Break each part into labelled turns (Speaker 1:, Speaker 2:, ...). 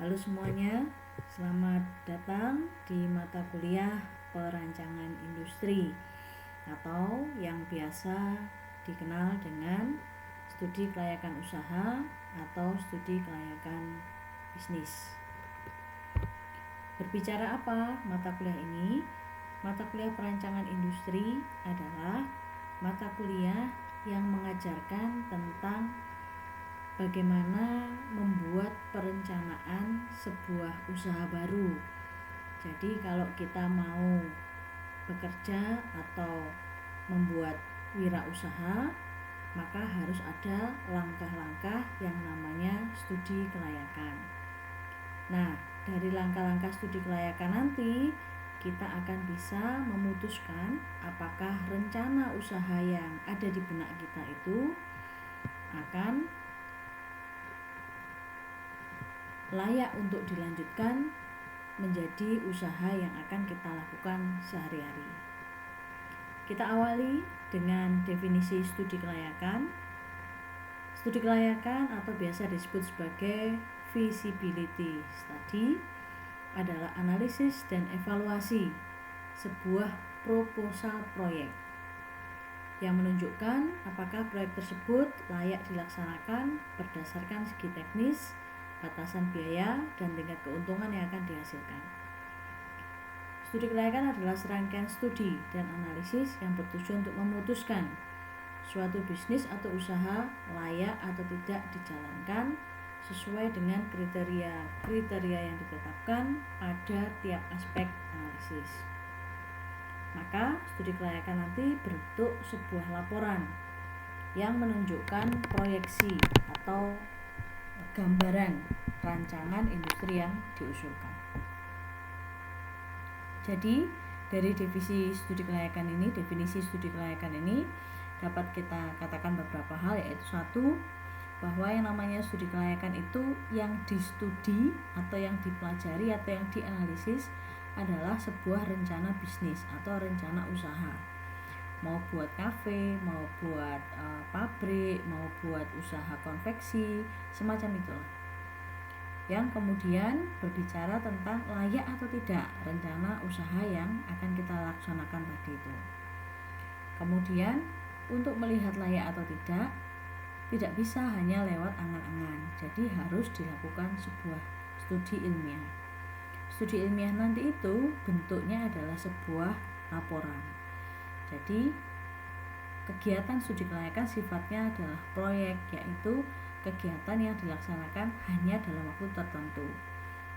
Speaker 1: Halo semuanya, selamat datang di mata kuliah perancangan industri atau yang biasa dikenal dengan studi kelayakan usaha atau studi kelayakan bisnis. Berbicara apa mata kuliah ini? Mata kuliah perancangan industri adalah mata kuliah yang mengajarkan tentang bagaimana membuat perencanaan sebuah usaha baru. Jadi kalau kita mau bekerja atau membuat wirausaha, maka harus ada langkah-langkah yang namanya studi kelayakan. Nah, dari langkah-langkah studi kelayakan nanti kita akan bisa memutuskan apakah rencana usaha yang ada di benak kita itu akan layak untuk dilanjutkan menjadi usaha yang akan kita lakukan sehari-hari. Kita awali dengan definisi studi kelayakan. Studi kelayakan atau biasa disebut sebagai feasibility study adalah analisis dan evaluasi sebuah proposal proyek yang menunjukkan apakah proyek tersebut layak dilaksanakan berdasarkan segi teknis, batasan biaya, dan tingkat keuntungan yang akan dihasilkan. Studi kelayakan adalah serangkaian studi dan analisis yang bertujuan untuk memutuskan suatu bisnis atau usaha layak atau tidak dijalankan sesuai dengan kriteria yang ditetapkan pada tiap aspek analisis. Maka studi kelayakan nanti berbentuk sebuah laporan yang menunjukkan proyeksi atau gambaran rancangan industri yang diusulkan. Jadi dari definisi studi kelayakan ini dapat kita katakan beberapa hal, yaitu satu, bahwa yang namanya studi kelayakan itu yang distudi atau yang dipelajari atau yang dianalisis adalah sebuah rencana bisnis atau rencana usaha. Mau buat kafe, mau buat pabrik, mau buat usaha konveksi, semacam itulah. Yang kemudian berbicara tentang layak atau tidak rencana usaha yang akan kita laksanakan tadi itu. Kemudian untuk melihat layak atau tidak bisa hanya lewat angan-angan. Jadi harus dilakukan sebuah studi ilmiah. Studi ilmiah nanti itu bentuknya adalah sebuah laporan. Jadi kegiatan studi kelayakan sifatnya adalah proyek, yaitu kegiatan yang dilaksanakan hanya dalam waktu tertentu.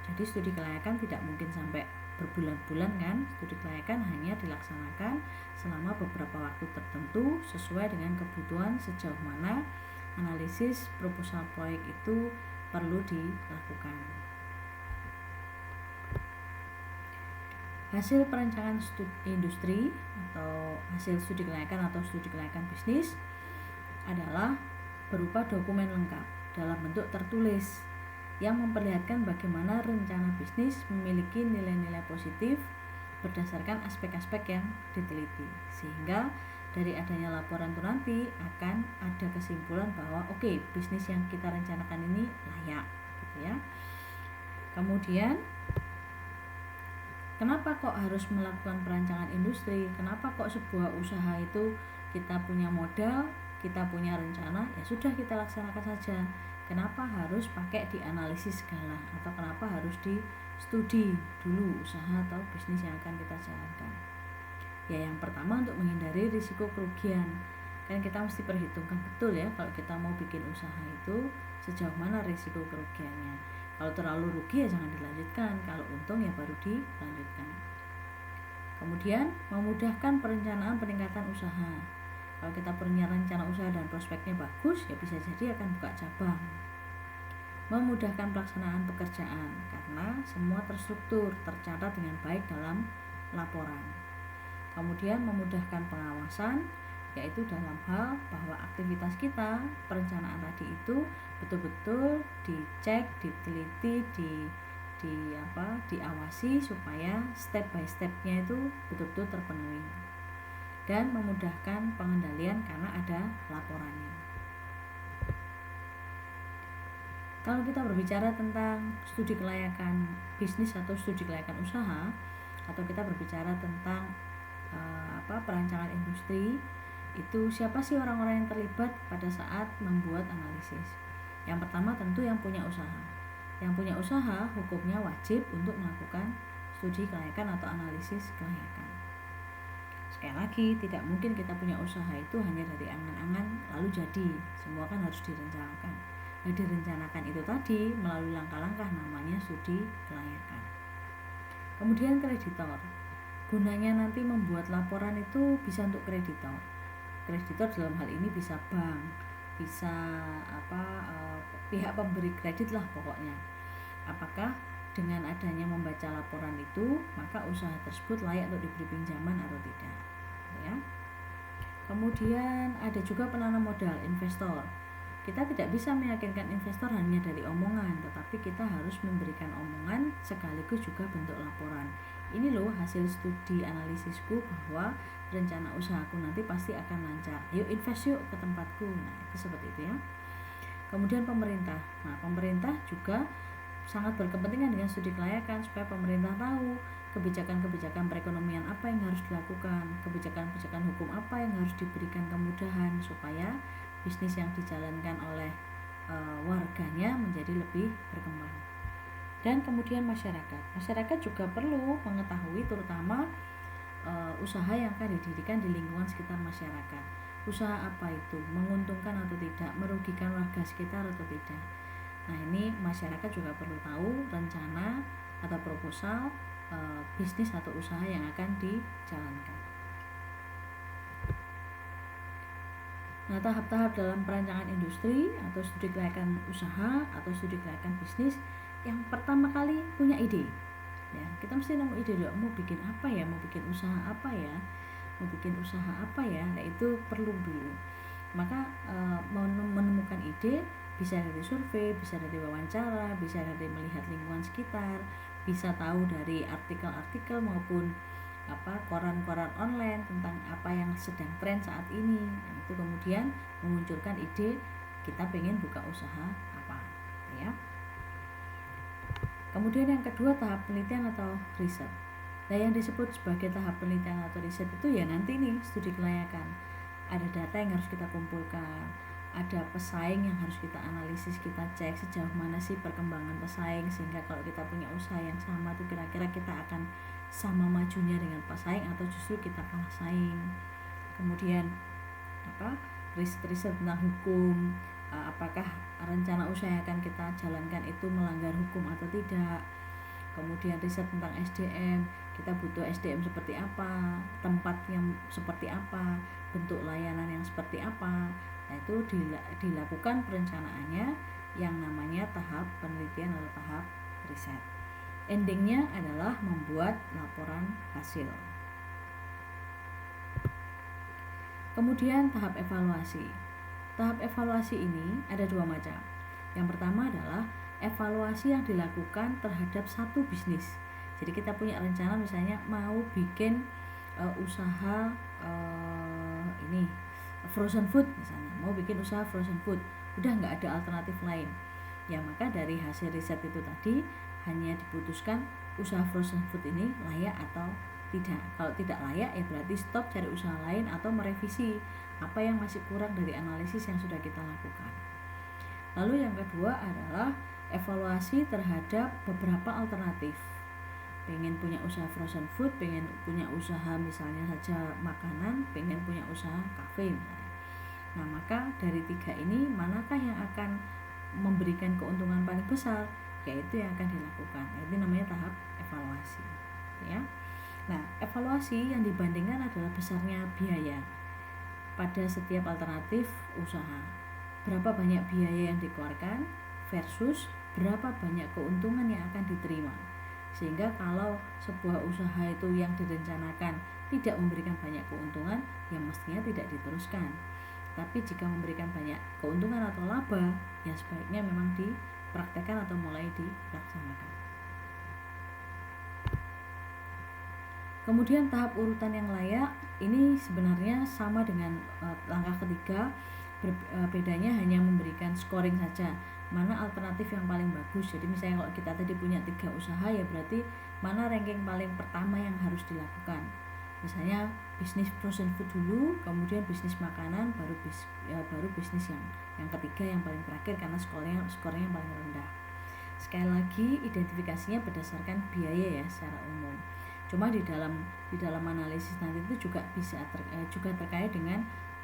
Speaker 1: Jadi studi kelayakan tidak mungkin sampai berbulan-bulan kan. Studi kelayakan hanya dilaksanakan selama beberapa waktu tertentu sesuai dengan kebutuhan sejauh mana analisis proposal proyek itu perlu dilakukan. Hasil perancangan industri atau hasil studi kelayakan atau studi kelayakan bisnis adalah berupa dokumen lengkap dalam bentuk tertulis yang memperlihatkan bagaimana rencana bisnis memiliki nilai-nilai positif berdasarkan aspek-aspek yang diteliti, sehingga dari adanya laporan itu nanti akan ada kesimpulan bahwa bisnis yang kita rencanakan ini layak gitu ya. Kemudian kenapa kok harus melakukan perancangan industri? Kenapa kok sebuah usaha itu kita punya modal, kita punya rencana, ya sudah kita laksanakan saja. Kenapa harus pakai dianalisis segala? Atau kenapa harus di studi dulu usaha atau bisnis yang akan kita jalankan? Ya yang pertama untuk menghindari risiko kerugian. Kan kita mesti perhitungkan betul ya kalau kita mau bikin usaha itu sejauh mana risiko kerugiannya. Kalau terlalu rugi ya jangan dilanjutkan, kalau untung ya baru dilanjutkan. Kemudian memudahkan perencanaan peningkatan usaha. Kalau kita punya rencana usaha dan prospeknya bagus, ya bisa jadi akan buka cabang. Memudahkan pelaksanaan pekerjaan karena semua terstruktur, tercatat dengan baik dalam laporan. Kemudian memudahkan pengawasan, yaitu dalam hal bahwa aktivitas kita, perencanaan tadi itu betul-betul dicek, diteliti, diawasi supaya step by stepnya itu betul-betul terpenuhi. Dan memudahkan pengendalian karena ada laporannya. Kalau kita berbicara tentang studi kelayakan bisnis atau studi kelayakan usaha, atau kita berbicara tentang perancangan industri, itu siapa sih orang-orang yang terlibat pada saat membuat analisis? Yang pertama tentu yang punya usaha. Yang punya usaha hukumnya wajib untuk melakukan studi kelayakan atau analisis kelayakan. Sekali lagi, tidak mungkin kita punya usaha itu hanya dari angan-angan lalu jadi. Semua kan harus direncanakan. Nah, direncanakan itu tadi melalui langkah-langkah namanya studi kelayakan. Kemudian kreditor. Gunanya nanti membuat laporan itu bisa untuk kreditor. Kreditor dalam hal ini bisa bank, bisa pihak pemberi kredit lah pokoknya. Apakah dengan adanya membaca laporan itu maka usaha tersebut layak untuk diberi pinjaman atau tidak, ya. Kemudian ada juga penanam modal, investor. Kita tidak bisa meyakinkan investor hanya dari omongan, tetapi kita harus memberikan omongan sekaligus juga bentuk laporan. Ini loh hasil studi analisisku bahwa rencana usahaku nanti pasti akan lancar. Yuk invest yuk ke tempatku. Nah, itu seperti itu ya. Kemudian pemerintah. Nah, pemerintah juga sangat berkepentingan dengan studi kelayakan supaya pemerintah tahu kebijakan-kebijakan perekonomian apa yang harus dilakukan, kebijakan-kebijakan hukum apa yang harus diberikan kemudahan supaya bisnis yang dijalankan oleh warganya menjadi lebih berkembang. Dan kemudian masyarakat juga perlu mengetahui terutama usaha yang akan didirikan di lingkungan sekitar masyarakat. Usaha apa itu, menguntungkan atau tidak, merugikan warga sekitar atau tidak. Nah, ini masyarakat juga perlu tahu rencana atau proposal bisnis atau usaha yang akan dijalankan. Nah, tahap-tahap dalam perancangan industri atau studi kelayakan usaha atau studi kelayakan bisnis, yang pertama kali punya ide. Ya, kita mesti nemu ide dulu, mau bikin apa ya, mau bikin usaha apa ya, nah itu perlu dulu. Maka menemukan ide bisa dari survei, bisa dari wawancara, bisa dari melihat lingkungan sekitar, bisa tahu dari artikel-artikel maupun koran-koran online tentang apa yang sedang tren saat ini. Nah, itu kemudian memunculkan ide kita pengen buka usaha apa, ya. Kemudian yang kedua tahap penelitian atau riset. Nah, yang disebut sebagai tahap penelitian atau riset itu ya nanti nih studi kelayakan. Ada data yang harus kita kumpulkan, ada pesaing yang harus kita analisis, kita cek sejauh mana sih perkembangan pesaing sehingga kalau kita punya usaha yang sama tuh kira-kira kita akan sama majunya dengan pesaing atau justru kita kalah saing. Kemudian riset tentang hukum, apakah rencana usaha yang akan kita jalankan itu melanggar hukum atau tidak. Kemudian riset tentang SDM, kita butuh SDM seperti apa, tempat yang seperti apa, bentuk layanan yang seperti apa. Nah, itu dilakukan perencanaannya yang namanya tahap penelitian atau tahap riset. Endingnya adalah membuat laporan hasil. Kemudian tahap evaluasi. Tahap evaluasi ini ada dua macam. Yang pertama adalah evaluasi yang dilakukan terhadap satu bisnis. Jadi kita punya rencana misalnya mau bikin usaha frozen food misalnya, mau bikin usaha frozen food, udah nggak ada alternatif lain. Ya maka dari hasil riset itu tadi hanya diputuskan usaha frozen food ini layak atau tidak. Kalau tidak layak ya berarti stop, cari usaha lain atau merevisi apa yang masih kurang dari analisis yang sudah kita lakukan. Lalu yang kedua adalah evaluasi terhadap beberapa alternatif. Pengen punya usaha frozen food, pengen punya usaha misalnya saja makanan, pengen punya usaha kafe misalnya. Nah maka dari tiga ini manakah yang akan memberikan keuntungan paling besar, yaitu yang akan dilakukan. Itu namanya tahap evaluasi, ya. Nah, evaluasi yang dibandingkan adalah besarnya biaya pada setiap alternatif usaha. Berapa banyak biaya yang dikeluarkan versus berapa banyak keuntungan yang akan diterima. Sehingga kalau sebuah usaha itu yang direncanakan tidak memberikan banyak keuntungan, ya mestinya tidak diteruskan. Tapi jika memberikan banyak keuntungan atau laba, ya sebaiknya memang dipraktekkan atau mulai dilaksanakan. Kemudian tahap urutan yang layak ini sebenarnya sama dengan langkah ketiga, bedanya hanya memberikan scoring saja, mana alternatif yang paling bagus. Jadi misalnya kalau kita tadi punya 3 usaha, ya berarti mana ranking paling pertama yang harus dilakukan. Misalnya bisnis frozen food dulu, kemudian bisnis makanan, baru bisnis yang ketiga yang paling terakhir, karena skornya yang paling rendah. Sekali lagi, identifikasinya berdasarkan biaya ya secara umum. Cuma di dalam analisis nanti itu juga bisa juga terkait dengan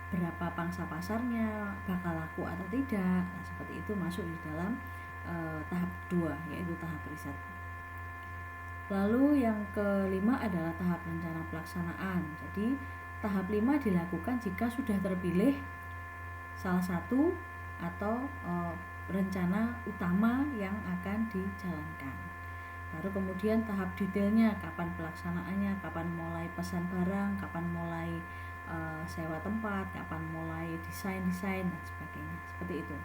Speaker 1: berapa pangsa pasarnya, bakal laku atau tidak. Nah, seperti itu masuk di dalam tahap kedua, yaitu tahap riset. Lalu yang kelima adalah tahap rencana pelaksanaan. Jadi tahap 5 dilakukan jika sudah terpilih salah satu atau rencana utama yang akan dijalankan. Baru kemudian tahap detailnya, kapan pelaksanaannya, kapan mulai pesan barang, kapan mulai sewa tempat, kapan mulai desain dan sebagainya. Seperti itu.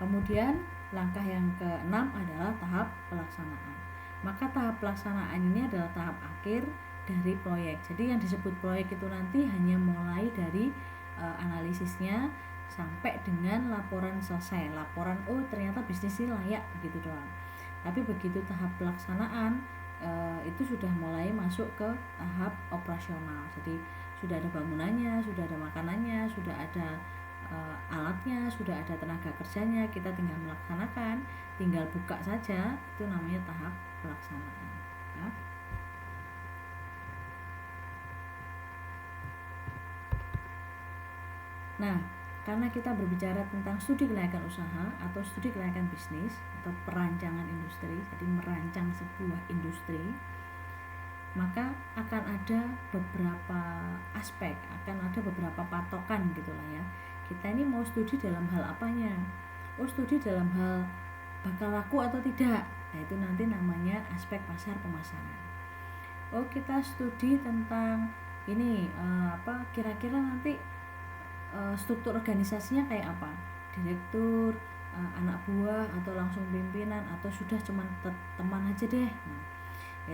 Speaker 1: Kemudian langkah yang ke-6 adalah tahap pelaksanaan. Maka tahap pelaksanaan ini adalah tahap akhir dari proyek. Jadi yang disebut proyek itu nanti hanya mulai dari analisisnya sampai dengan laporan selesai. Laporan, oh ternyata bisnis ini layak, begitu doang. Tapi begitu tahap pelaksanaan itu sudah mulai masuk ke tahap operasional. Jadi sudah ada bangunannya, sudah ada makanannya, sudah ada alatnya, sudah ada tenaga kerjanya, kita tinggal melaksanakan, tinggal buka saja, itu namanya tahap pelaksanaan ya. Nah, karena kita berbicara tentang studi kelayakan usaha atau studi kelayakan bisnis atau perancangan industri, jadi merancang sebuah industri, maka akan ada beberapa aspek, akan ada beberapa patokan gitulah ya. Kita ini mau studi dalam hal apanya? Oh, studi dalam hal bakal laku atau tidak. Nah, itu nanti namanya aspek pasar pemasaran. Oh, kita studi tentang ini kira-kira nanti struktur organisasinya kayak apa? Direktur, anak buah, atau langsung pimpinan, atau sudah cuma teman aja deh. Nah,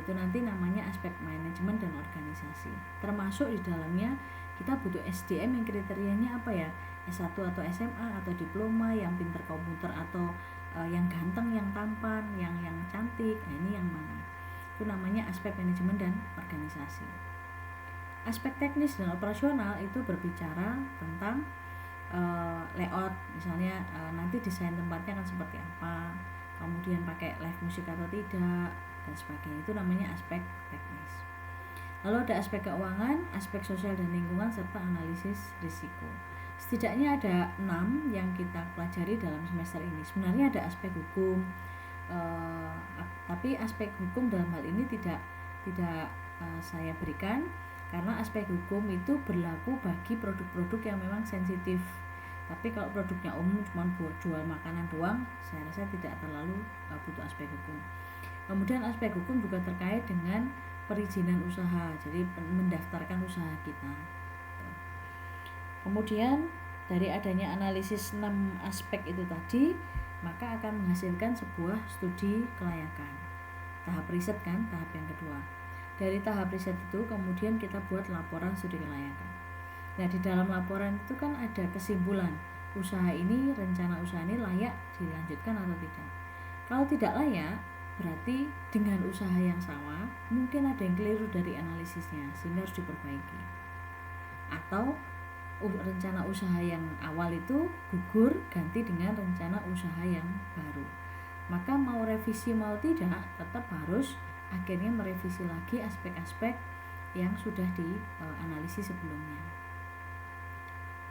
Speaker 1: itu nanti namanya aspek manajemen dan organisasi. Termasuk di dalamnya kita butuh SDM yang kriterianya apa ya? S1 atau SMA atau diploma, yang pinter komputer atau yang ganteng, yang tampan, yang cantik. Nah, ini yang mana? Itu namanya aspek manajemen dan organisasi. Aspek teknis dan operasional itu berbicara tentang layout, misalnya nanti desain tempatnya akan seperti apa, kemudian pakai live musik atau tidak, dan sebagainya. Itu namanya aspek teknis. Lalu ada aspek keuangan, aspek sosial dan lingkungan, serta analisis risiko. Setidaknya ada 6 yang kita pelajari dalam semester ini. Sebenarnya ada aspek hukum, tapi aspek hukum dalam hal ini tidak saya berikan, karena aspek hukum itu berlaku bagi produk-produk yang memang sensitif. Tapi kalau produknya umum cuma buat jual makanan doang, saya rasa tidak terlalu butuh aspek hukum. Kemudian aspek hukum juga terkait dengan perizinan usaha, jadi mendaftarkan usaha kita. Kemudian dari adanya analisis 6 aspek itu tadi, maka akan menghasilkan sebuah studi kelayakan. Tahap riset kan, tahap yang kedua. Dari tahap riset itu kemudian kita buat laporan studi kelayakan. Nah, di dalam laporan itu kan ada kesimpulan, usaha ini, rencana usaha ini layak dilanjutkan atau tidak. Kalau tidak layak, berarti dengan usaha yang sama mungkin ada yang keliru dari analisisnya, sehingga harus diperbaiki. Atau rencana usaha yang awal itu gugur, ganti dengan rencana usaha yang baru. Maka mau revisi mau tidak, tetap harus akhirnya merevisi lagi aspek-aspek yang sudah dianalisis sebelumnya.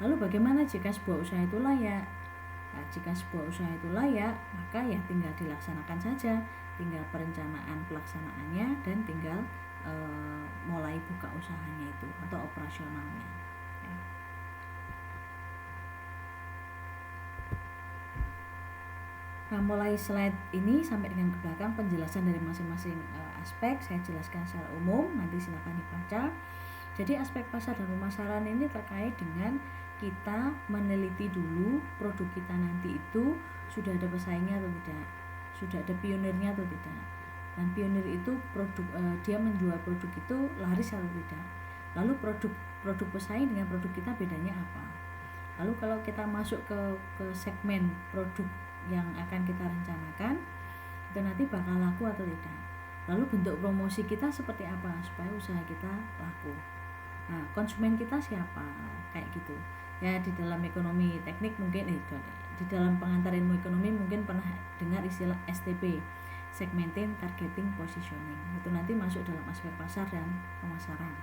Speaker 1: Lalu bagaimana jika sebuah usaha itu layak? Nah, jika sebuah usaha itu layak, maka ya tinggal dilaksanakan saja, tinggal perencanaan pelaksanaannya, dan tinggal mulai buka usahanya itu atau operasionalnya. Ya. Nah, mulai slide ini sampai dengan ke belakang penjelasan dari masing-masing aspek saya jelaskan secara umum, nanti silakan dibaca. Jadi aspek pasar dan pemasaran ini terkait dengan kita meneliti dulu produk kita nanti itu sudah ada pesaingnya atau tidak, sudah ada pionirnya atau tidak. Dan pionir itu dia menjual produk itu laris atau tidak. Lalu produk pesaing dengan produk kita bedanya apa? Lalu kalau kita masuk ke segmen produk yang akan kita rencanakan, itu nanti bakal laku atau tidak. Lalu bentuk promosi kita seperti apa supaya usaha kita laku. Nah, konsumen kita siapa, kayak gitu ya. Di dalam ekonomi teknik mungkin di dalam pengantar ilmu ekonomi mungkin pernah dengar istilah STP, segmenting, targeting, positioning. Itu nanti masuk dalam aspek pasar dan pemasaran.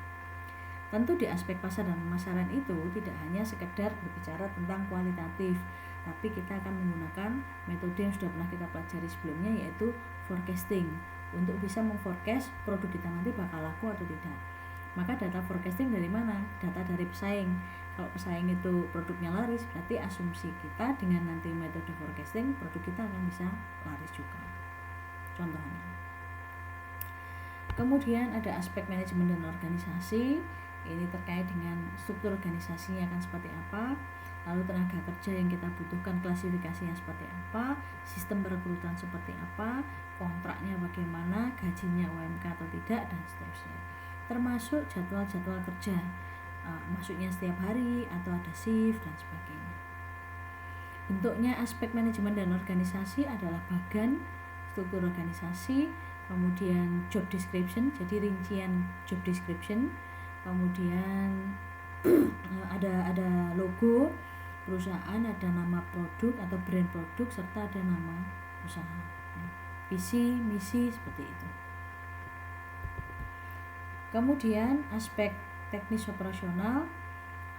Speaker 1: Tentu di aspek pasar dan pemasaran itu tidak hanya sekedar berbicara tentang kualitatif, tapi kita akan menggunakan metode yang sudah pernah kita pelajari sebelumnya, yaitu forecasting, untuk bisa memforecast produk kita nanti bakal laku atau tidak. Maka data forecasting dari mana? Data dari pesaing. Kalau pesaing itu produknya laris, berarti asumsi kita dengan nanti metode forecasting, produk kita akan bisa laris juga. Contohnya. Kemudian ada aspek manajemen dan organisasi. Ini terkait dengan struktur organisasinya akan seperti apa, lalu tenaga kerja yang kita butuhkan klasifikasinya seperti apa, sistem perekrutan seperti apa, kontraknya bagaimana, gajinya UMK atau tidak, dan seterusnya. Termasuk jadwal-jadwal kerja, maksudnya setiap hari atau ada shift dan sebagainya. Bentuknya aspek manajemen dan organisasi adalah bagan, struktur organisasi, kemudian job description, jadi rincian job description, kemudian ada logo perusahaan, ada nama produk atau brand produk, serta ada nama usaha, visi, misi, seperti itu. Kemudian aspek teknis operasional.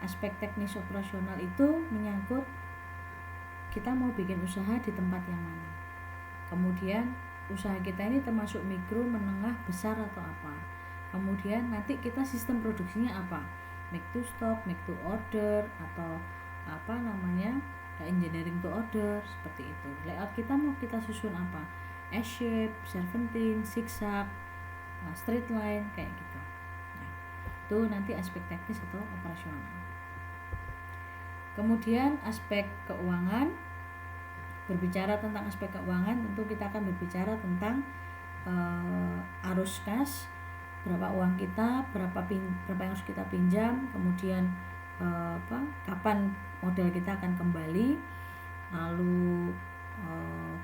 Speaker 1: Aspek teknis operasional itu menyangkut kita mau bikin usaha di tempat yang mana, kemudian usaha kita ini termasuk mikro, menengah, besar atau apa, kemudian nanti kita sistem produksinya apa, make to stock, make to order, atau engineering to order, seperti itu. Layout kita mau kita susun apa, S-shape, serpentine, zigzag, straight line, kayak gitu. Nah, itu nanti aspek teknis atau operasional. Kemudian aspek keuangan. Berbicara tentang aspek keuangan, tentu kita akan berbicara tentang arus kas, berapa uang kita, berapa yang harus kita pinjam, kemudian kapan modal kita akan kembali, lalu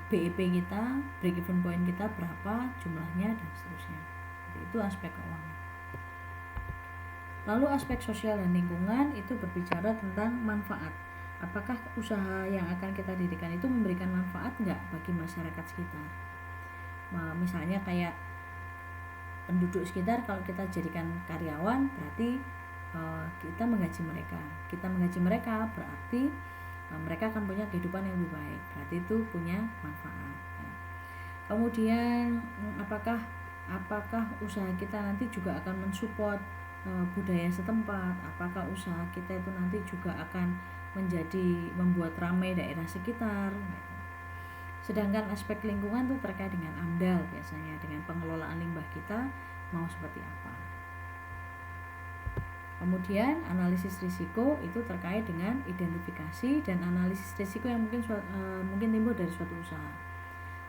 Speaker 1: BEP kita, break even point kita berapa, jumlahnya, dan seterusnya. Itu aspek keuangan. Lalu aspek sosial dan lingkungan itu berbicara tentang manfaat. Apakah usaha yang akan kita dirikan itu memberikan manfaat enggak bagi masyarakat sekitar? Misalnya kayak penduduk sekitar, kalau kita jadikan karyawan berarti kita menggaji mereka. Kita menggaji mereka berarti mereka akan punya kehidupan yang lebih baik. Berarti itu punya manfaat. Kemudian apakah usaha kita nanti juga akan mensupport budaya setempat? Apakah usaha kita itu nanti juga akan membuat ramai daerah sekitar? Sedangkan aspek lingkungan itu terkait dengan AMDAL, biasanya dengan pengelolaan limbah kita mau seperti apa. Kemudian analisis risiko itu terkait dengan identifikasi dan analisis risiko yang mungkin timbul dari suatu usaha.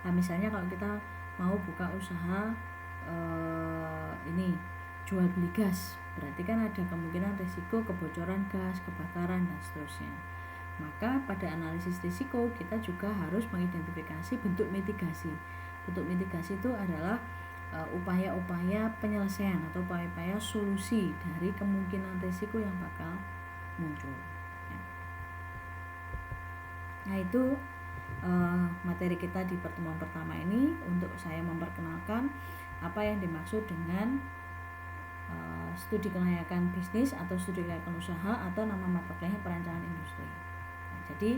Speaker 1: Nah, misalnya kalau kita mau buka usaha jual beli gas, berarti kan ada kemungkinan risiko kebocoran gas, kebakaran, dan seterusnya. Maka pada analisis risiko kita juga harus mengidentifikasi bentuk mitigasi. Bentuk mitigasi itu adalah upaya-upaya penyelesaian atau upaya-upaya solusi dari kemungkinan risiko yang bakal muncul. Nah, itu materi kita di pertemuan pertama ini untuk saya memperkenalkan apa yang dimaksud dengan studi kelayakan bisnis atau studi kelayakan usaha atau nama mata kuliahnya perancangan industri. Nah, jadi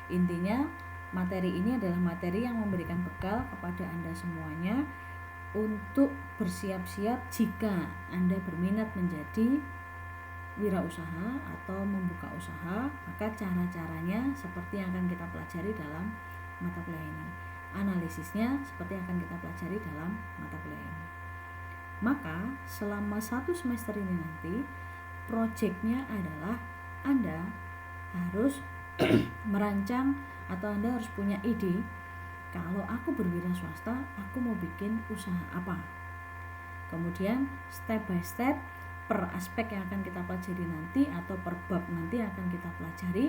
Speaker 1: intinya materi ini adalah materi yang memberikan bekal kepada Anda semuanya untuk bersiap-siap jika Anda berminat menjadi wirausaha atau membuka usaha, maka cara-caranya seperti yang akan kita pelajari dalam mata kuliah ini. Analisisnya seperti yang akan kita pelajari dalam mata kuliah ini. Maka selama 1 semester ini nanti proyeknya adalah Anda harus merancang atau Anda harus punya ide, kalau aku berwira swasta, aku mau bikin usaha apa. Kemudian step by step per aspek yang akan kita pelajari nanti atau per bab nanti yang akan kita pelajari.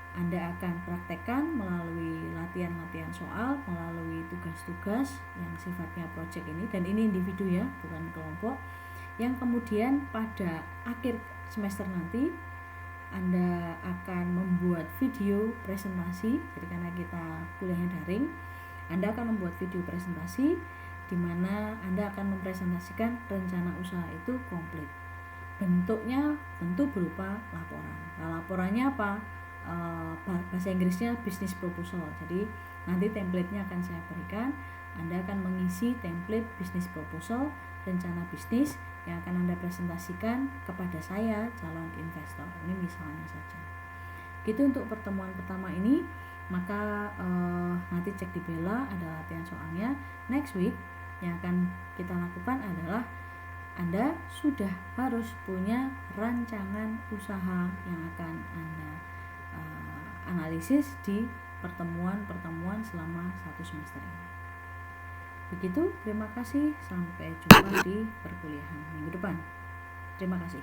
Speaker 1: Anda akan praktekkan melalui latihan-latihan soal, melalui tugas-tugas yang sifatnya project ini, dan ini individu ya, bukan kelompok, yang kemudian pada akhir semester nanti Anda akan membuat video presentasi. Jadi karena kita kuliahnya daring, Anda akan membuat video presentasi di mana Anda akan mempresentasikan rencana usaha itu komplit. Bentuknya tentu berupa laporan. Nah, laporannya apa? Bahasa Inggrisnya business proposal. Jadi nanti template-nya akan saya berikan. Anda akan mengisi template business proposal, rencana bisnis yang akan Anda presentasikan kepada saya, calon investor. Ini misalnya saja. Gitu untuk pertemuan pertama ini. Maka nanti cek di Bella, ada latihan soalnya. Next week yang akan kita lakukan adalah Anda sudah harus punya rancangan usaha yang akan Anda analisis di pertemuan-pertemuan selama 1 semester ini. Begitu, terima kasih. Sampai jumpa di perkuliahan minggu depan. Terima kasih.